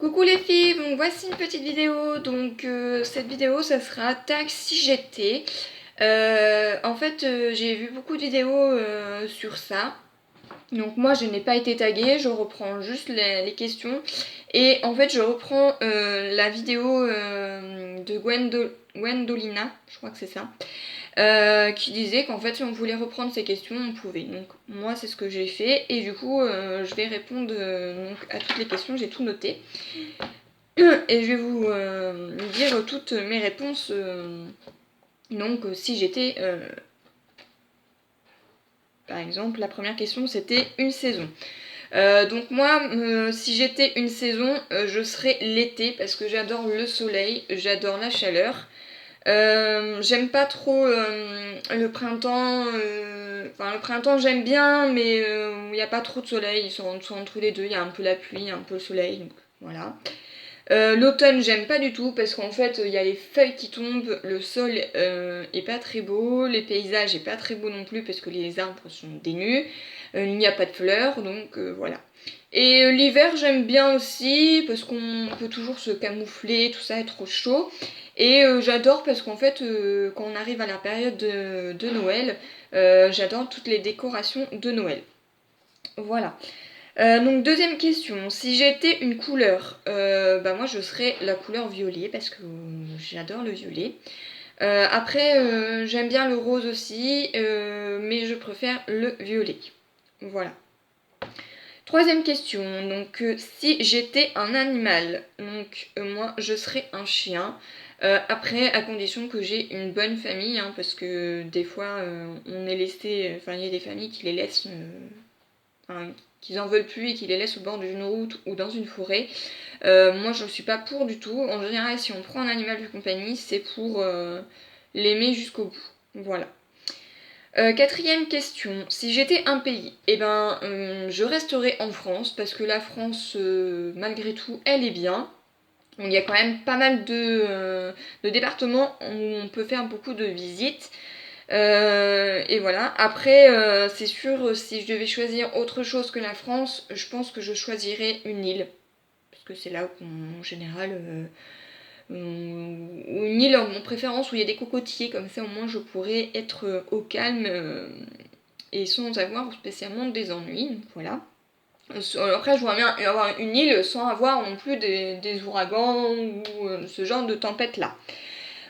Coucou les filles, donc voici une petite vidéo. Cette vidéo ça sera tag si j'étais. J'ai vu beaucoup de vidéos sur ça. Donc moi je n'ai pas été taguée, je reprends juste les questions. Et en fait je reprends la vidéo de Gwendolina, je crois que c'est ça. Qui disait qu'en fait si on voulait reprendre ces questions on pouvait. Donc moi c'est ce que j'ai fait et du coup je vais répondre à toutes les questions, j'ai tout noté. Et je vais vous dire toutes mes réponses. Si j'étais... par exemple, la première question c'était une saison. Si j'étais une saison, je serais l'été parce que j'adore le soleil, j'adore la chaleur. J'aime pas trop le printemps. Le printemps j'aime bien, mais il n'y a pas trop de soleil. Ils sont entre les deux. Il y a un peu la pluie, un peu le soleil. Donc voilà. L'automne j'aime pas du tout parce qu'en fait il y a les feuilles qui tombent, le sol est pas très beau, les paysages est pas très beau non plus parce que les arbres sont dénus, il n'y a pas de fleurs donc voilà. Et l'hiver j'aime bien aussi parce qu'on peut toujours se camoufler, tout ça, être au chaud. Et j'adore parce qu'en fait quand on arrive à la période de Noël, j'adore toutes les décorations de Noël. Voilà. Deuxième question, si j'étais une couleur, moi je serais la couleur violet parce que j'adore le violet. J'aime bien le rose aussi, mais je préfère le violet. Voilà. Troisième question, si j'étais un animal, moi je serais un chien. À condition que j'ai une bonne famille, hein, parce que des fois on est laissé, il y a des familles qui les laissent qu'ils en veulent plus et qu'ils les laissent au bord d'une route ou dans une forêt. Moi je ne suis pas pour du tout. En général si on prend un animal de compagnie c'est pour l'aimer jusqu'au bout. Voilà. Quatrième question, si j'étais un pays, je resterais en France parce que la France malgré tout elle est bien. Il y a quand même pas mal de départements où on peut faire beaucoup de visites. Et voilà. C'est sûr, si je devais choisir autre chose que la France, je pense que je choisirais une île. Parce que c'est là où, en général, une île en préférence où il y a des cocotiers, comme ça au moins je pourrais être au calme et sans avoir spécialement des ennuis. Donc voilà. Après, je vois bien avoir une île sans avoir non plus des ouragans ou ce genre de tempête là.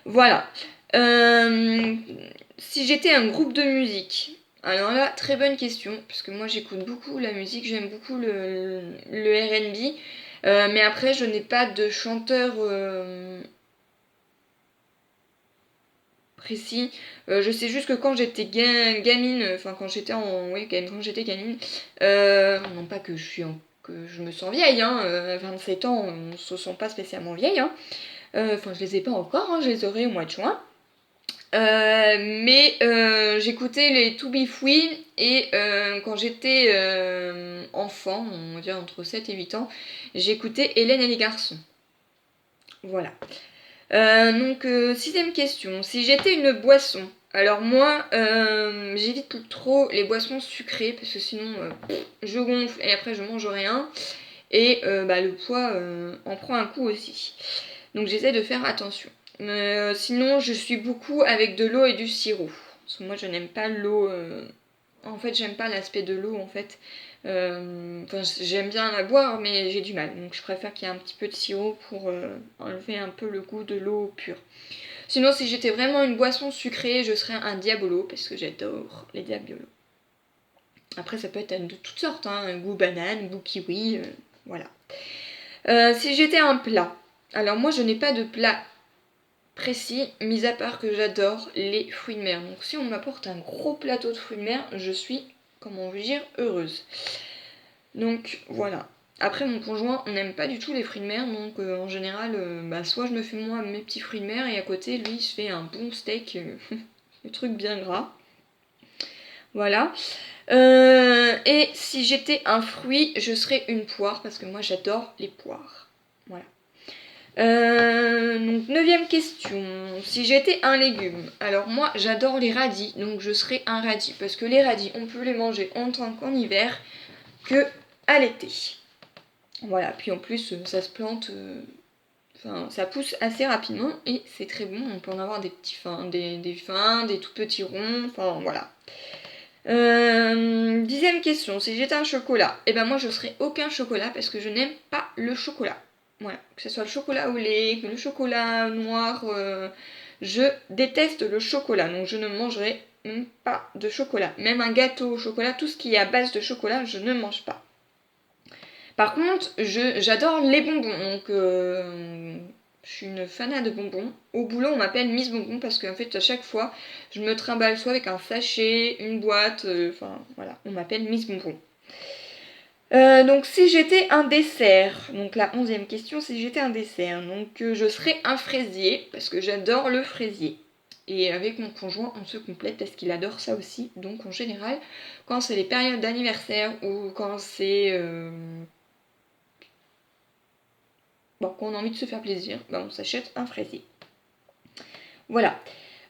Voilà. Si j'étais un groupe de musique, alors là, très bonne question, parce que moi j'écoute beaucoup la musique, j'aime beaucoup le RB, mais après je n'ai pas de chanteur précis. Je sais juste que quand j'étais gamine, quand j'étais gamine, non pas que que je me sens vieille, hein, 27 ans, on se sent pas spécialement vieille, hein. Je les ai pas encore, hein, je les aurai au mois de juin. J'écoutais les To Be Free et quand j'étais enfant, on va dire entre 7 et 8 ans, j'écoutais Hélène et les garçons. Voilà. Sixième question. Si j'étais une boisson, alors moi, j'évite trop les boissons sucrées parce que sinon je gonfle et après je mange rien. Et le poids en prend un coup aussi. Donc j'essaie de faire attention. Sinon, je suis beaucoup avec de l'eau et du sirop. Parce que moi, je n'aime pas l'eau. En fait, j'aime pas l'aspect de l'eau, en fait. J'aime bien la boire, mais j'ai du mal. Donc, je préfère qu'il y ait un petit peu de sirop pour enlever un peu le goût de l'eau pure. Sinon, si j'étais vraiment une boisson sucrée, je serais un diabolo, parce que j'adore les diabolos. Après, ça peut être de toutes sortes, hein. Goût banane, goût kiwi, voilà. Si j'étais un plat, alors moi, je n'ai pas de plat précis, mis à part que j'adore les fruits de mer. Donc si on m'apporte un gros plateau de fruits de mer, je suis, comment on veut dire, heureuse. Donc voilà. Après mon conjoint, on n'aime pas du tout les fruits de mer, donc en général, soit je me fais moi mes petits fruits de mer et à côté, lui, il se fait un bon steak, des trucs bien gras. Voilà. Et si j'étais un fruit, je serais une poire parce que moi j'adore les poires. Voilà. Neuvième question. Si j'étais un légume, alors moi j'adore les radis, donc je serais un radis. Parce que les radis, on peut les manger en tant qu'en hiver que à l'été. Voilà, puis en plus ça se plante, ça pousse assez rapidement et c'est très bon. On peut en avoir des petits fins, des fins, des tout petits ronds, enfin voilà. 10e question, si j'étais un chocolat, et ben moi je serais aucun chocolat parce que je n'aime pas le chocolat. Voilà, que ce soit le chocolat au lait, que le chocolat noir, je déteste le chocolat, donc je ne mangerai même pas de chocolat. Même un gâteau au chocolat, tout ce qui est à base de chocolat, je ne mange pas. Par contre, j'adore les bonbons, donc je suis une fanat de bonbons. Au boulot, on m'appelle Miss Bonbon parce qu'en fait, à chaque fois, je me trimballe soit avec un sachet, une boîte, enfin voilà, on m'appelle Miss Bonbon. Donc si j'étais un dessert, donc la 11e question, si j'étais un dessert, donc je serais un fraisier parce que j'adore le fraisier. Et avec mon conjoint, on se complète parce qu'il adore ça aussi. Donc en général, quand c'est les périodes d'anniversaire ou quand c'est qu'on a envie de se faire plaisir, on s'achète un fraisier. Voilà.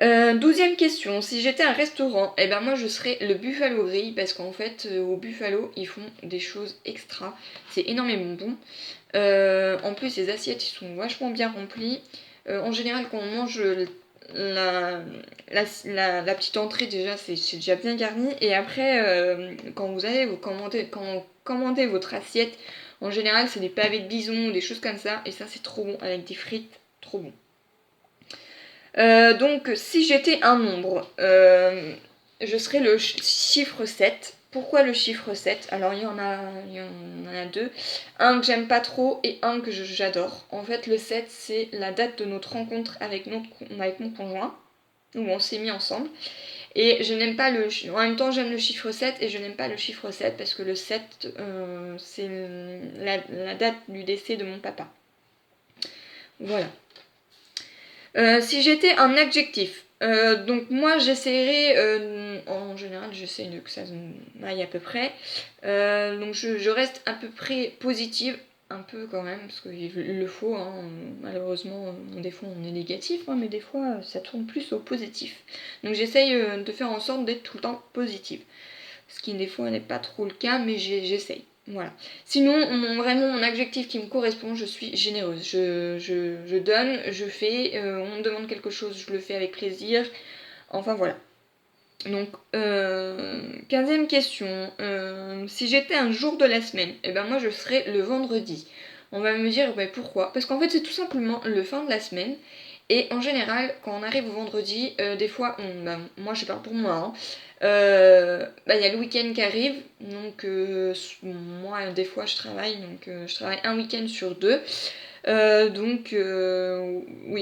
12e question, si j'étais un restaurant, et ben moi je serais le Buffalo Grill parce qu'en fait au Buffalo ils font des choses extra, c'est énormément bon. En plus les assiettes ils sont vachement bien remplies. En général quand on mange la petite entrée déjà c'est déjà bien garni et après quand vous allez vous commander votre assiette, en général c'est des pavés de bison ou des choses comme ça et ça c'est trop bon avec des frites, trop bon. Donc si j'étais un nombre, je serais le chiffre 7. Pourquoi le chiffre 7? Alors il y en a deux. Un que j'aime pas trop et un que j'adore. En fait le 7 c'est la date de notre rencontre avec mon conjoint, où on s'est mis ensemble. Et je n'aime pas le... En même temps j'aime le chiffre 7 et je n'aime pas le chiffre 7 parce que le 7 c'est la date du décès de mon papa. Voilà. Si j'étais un adjectif, donc moi j'essaierais, en général j'essaie que ça aille à peu près, donc je reste à peu près positive, un peu quand même, parce qu'il le faut, hein, malheureusement des fois on est négatif, hein, mais des fois ça tourne plus au positif. Donc j'essaye de faire en sorte d'être tout le temps positive, ce qui des fois n'est pas trop le cas, mais j'essaye. Voilà. Sinon, vraiment mon adjectif qui me correspond, je suis généreuse. Je donne, je fais, on me demande quelque chose, je le fais avec plaisir. Enfin voilà. Donc, 15e question. Si j'étais un jour de la semaine, et ben moi je serais le vendredi. On va me dire pourquoi? Parce qu'en fait c'est tout simplement le fin de la semaine. Et en général, quand on arrive au vendredi, des fois, moi je parle pour moi, hein, y a le week-end qui arrive, donc moi des fois je travaille, donc je travaille un week-end sur deux. Oui,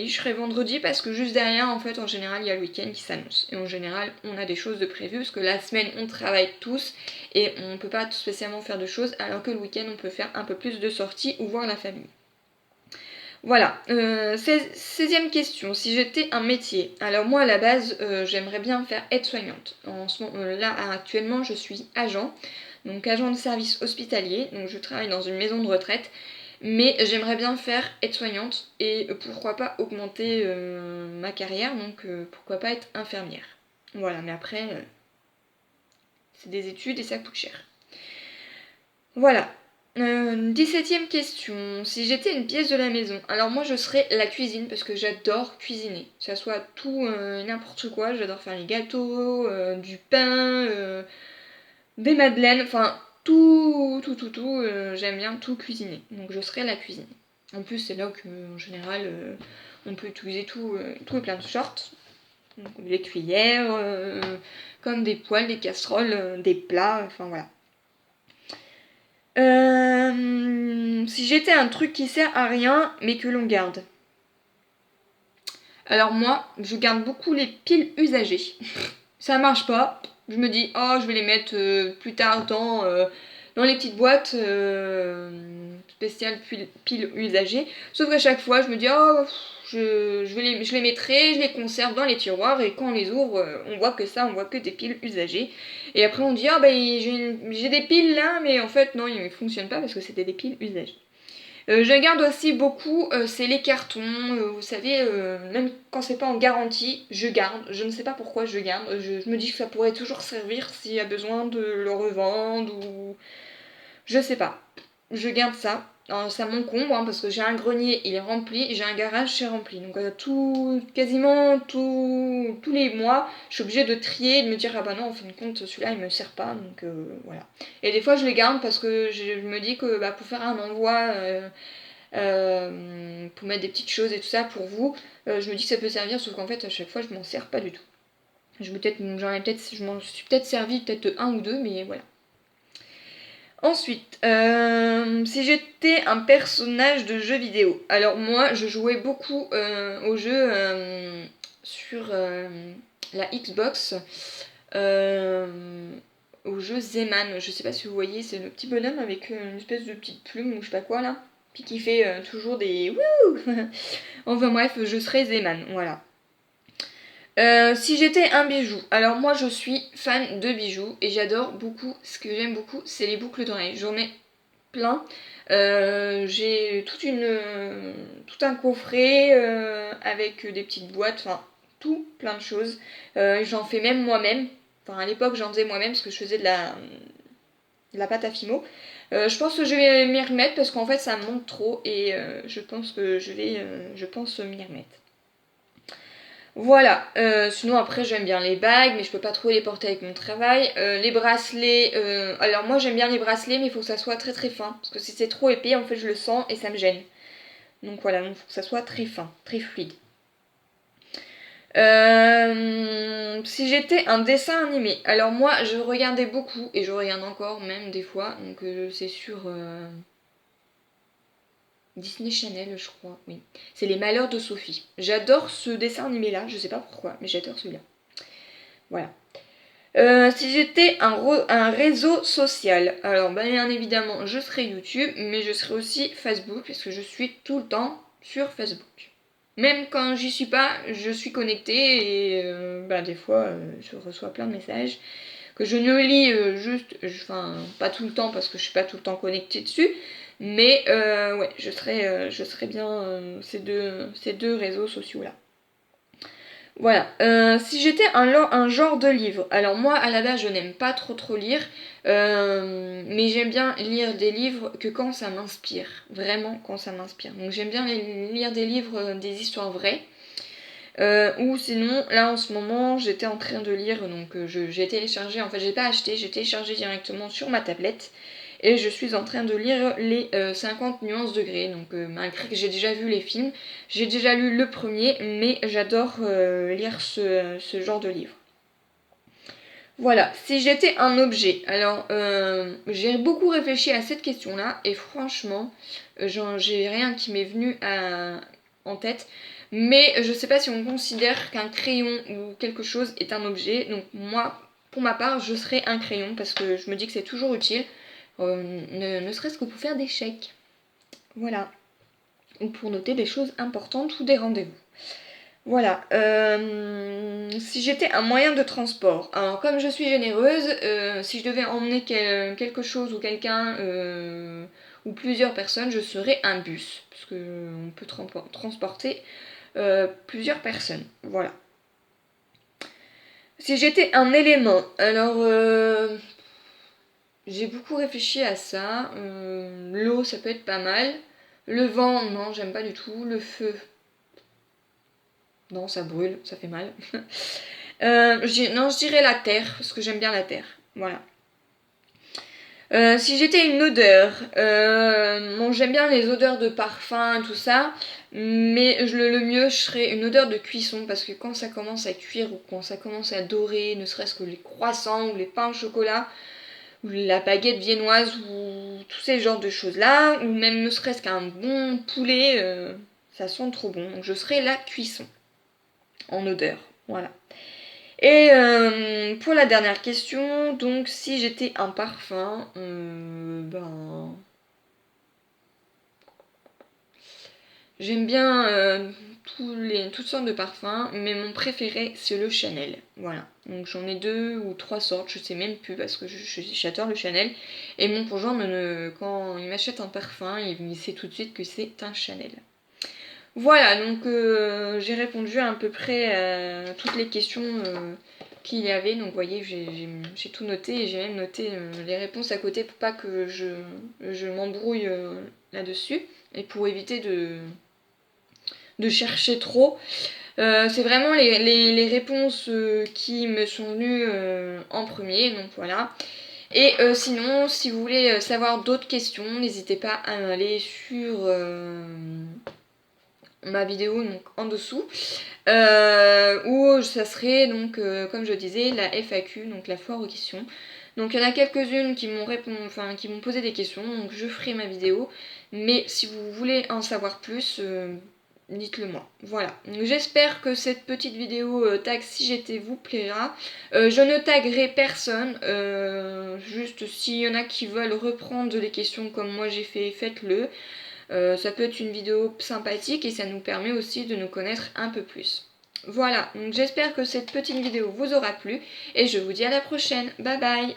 je serai vendredi parce que juste derrière, en fait, en général, il y a le week-end qui s'annonce. Et en général, on a des choses de prévues parce que la semaine, on travaille tous et on peut pas spécialement faire de choses, alors que le week-end, on peut faire un peu plus de sorties ou voir la famille. Voilà, 16e question, si j'étais un métier. Alors moi à la base j'aimerais bien faire aide-soignante. Là actuellement je suis agent, donc agent de service hospitalier, donc je travaille dans une maison de retraite, mais j'aimerais bien faire aide-soignante et pourquoi pas augmenter ma carrière, donc pourquoi pas être infirmière. Voilà, mais après c'est des études et ça coûte cher. Voilà. 17e question. Si j'étais une pièce de la maison, alors moi je serais la cuisine parce que j'adore cuisiner. Que ça soit tout n'importe quoi, j'adore faire les gâteaux, du pain, des madeleines, enfin tout, j'aime bien tout cuisiner. Donc je serais la cuisine. En plus c'est là que en général on peut utiliser tout et plein de sortes. Donc, les cuillères, comme des poêles, des casseroles, des plats, enfin voilà. Si j'étais un truc qui sert à rien mais que l'on garde. Alors moi, je garde beaucoup les piles usagées. Ça marche pas. Je me dis, oh, je vais les mettre plus tard dans les petites boîtes spéciales piles usagées. Sauf qu'à chaque fois, je me dis, oh, je les mettrai, je les conserve dans les tiroirs et quand on les ouvre, on voit que des piles usagées. Et après on dit, ah j'ai des piles là, mais en fait non, ils ne fonctionnent pas parce que c'était des piles usagées. Je garde aussi beaucoup, c'est les cartons, vous savez, même quand c'est pas en garantie, je garde, je ne sais pas pourquoi je garde, je me dis que ça pourrait toujours servir s'il y a besoin de le revendre ou... Je sais pas. je garde ça. Alors, ça m'encombre hein, parce que j'ai un grenier, il est rempli, j'ai un garage, c'est rempli. Donc quasiment tous les mois, je suis obligée de trier et de me dire ah bah non, en fin de compte, celui-là il me sert pas. Donc voilà. Et des fois je les garde parce que je me dis que bah, pour faire un envoi, pour mettre des petites choses et tout ça pour vous, je me dis que ça peut servir, sauf qu'en fait à chaque fois je m'en sers pas du tout. Je m'en suis peut-être servi peut-être un ou deux, mais voilà. Ensuite, si j'étais un personnage de jeu vidéo, alors moi je jouais beaucoup aux jeux sur la Xbox, euh, au jeu Zeman. Je sais pas si vous voyez, c'est le petit bonhomme avec une espèce de petite plume ou je sais pas quoi là, puis qui fait toujours des wouh. Enfin bref, je serais Zeman, voilà. Si j'étais un bijou, alors moi je suis fan de bijoux et j'adore beaucoup, ce que j'aime beaucoup c'est les boucles d'oreilles. J'en ai plein. J'ai tout un coffret avec des petites boîtes, enfin tout plein de choses. J'en fais même moi-même. Enfin à l'époque j'en faisais moi-même parce que je faisais de la pâte à fimo. Je pense que je vais m'y remettre parce qu'en fait ça me manque trop et je pense que je pense m'y remettre. Voilà, sinon après j'aime bien les bagues, mais je peux pas trop les porter avec mon travail. Les bracelets, alors moi j'aime bien les bracelets, mais il faut que ça soit très très fin, parce que si c'est trop épais, en fait je le sens et ça me gêne. Donc voilà, il faut que ça soit très fin, très fluide. Si j'étais un dessin animé, alors moi je regardais beaucoup, et je regarde encore même des fois, donc c'est sur Disney Channel je crois, oui. C'est Les Malheurs de Sophie. J'adore ce dessin animé là, je sais pas pourquoi, mais j'adore celui-là. Voilà. Si j'étais un réseau social, alors bien évidemment je serais YouTube, mais je serais aussi Facebook, parce que je suis tout le temps sur Facebook. Même quand j'y suis pas, je suis connectée et des fois je reçois plein de messages que je ne lis enfin pas tout le temps parce que je suis pas tout le temps connectée dessus, mais ouais, je serais bien ces deux réseaux sociaux là. Voilà. Si j'étais un genre de livre, alors moi à la base je n'aime pas trop lire, mais j'aime bien lire des livres que quand ça m'inspire, vraiment quand ça m'inspire. Donc j'aime bien lire des livres, des histoires vraies. Ou sinon, là en ce moment, j'étais en train de lire, donc j'ai téléchargé, en fait j'ai pas acheté, j'ai téléchargé directement sur ma tablette. Et je suis en train de lire les 50 nuances de Grey. Donc malgré que j'ai déjà vu les films, j'ai déjà lu le premier, mais j'adore lire ce genre de livre. Voilà, si j'étais un objet, alors j'ai beaucoup réfléchi à cette question-là et franchement, j'ai rien qui m'est venu en tête. Mais je sais pas si on considère qu'un crayon ou quelque chose est un objet. Donc moi, pour ma part, je serais un crayon parce que je me dis que c'est toujours utile. Ne serait-ce que pour faire des chèques. Voilà. Ou pour noter des choses importantes ou des rendez-vous. Voilà. Si j'étais un moyen de transport. Alors comme je suis généreuse, si je devais emmener quelque chose ou quelqu'un ou plusieurs personnes, je serais un bus. Parce qu'on peut transporter plusieurs personnes. Voilà. Si j'étais un élément, alors j'ai beaucoup réfléchi à ça. L'eau, ça peut être pas mal. Le vent, non, j'aime pas du tout. Le feu, non, ça brûle, ça fait mal. Non, je dirais la terre, parce que j'aime bien la terre. Voilà. Si j'étais une odeur, bon, j'aime bien les odeurs de parfum et tout ça, mais le mieux je serais une odeur de cuisson parce que quand ça commence à cuire ou quand ça commence à dorer, ne serait-ce que les croissants ou les pains au chocolat ou la baguette viennoise ou tous ces genres de choses là, ou même ne serait-ce qu'un bon poulet, ça sent trop bon. Donc je serais la cuisson en odeur, voilà. Et pour la dernière question, donc si j'étais un parfum, j'aime bien toutes sortes de parfums, mais mon préféré c'est le Chanel. Voilà. Donc j'en ai deux ou trois sortes, je sais même plus parce que j'adore le Chanel. Et mon conjoint, quand il m'achète un parfum, il sait tout de suite que c'est un Chanel. Voilà, donc j'ai répondu à peu près à toutes les questions qu'il y avait. Donc vous voyez, j'ai tout noté et j'ai même noté les réponses à côté pour pas que je m'embrouille là-dessus et pour éviter de chercher trop. C'est vraiment les réponses qui me sont venues en premier, donc voilà. Et sinon, si vous voulez savoir d'autres questions, n'hésitez pas à aller sur ma vidéo donc en dessous, où ça serait donc, comme je disais, la FAQ, donc la foire aux questions. Donc il y en a quelques-unes qui qui m'ont posé des questions, donc je ferai ma vidéo. Mais si vous voulez en savoir plus, dites-le moi. Voilà. Donc j'espère que cette petite vidéo tag si j'étais vous plaira. Je ne taguerai personne. Juste s'il y en a qui veulent reprendre les questions comme moi j'ai fait, faites-le. Ça peut être une vidéo sympathique et ça nous permet aussi de nous connaître un peu plus. Voilà, donc j'espère que cette petite vidéo vous aura plu et je vous dis à la prochaine. Bye bye!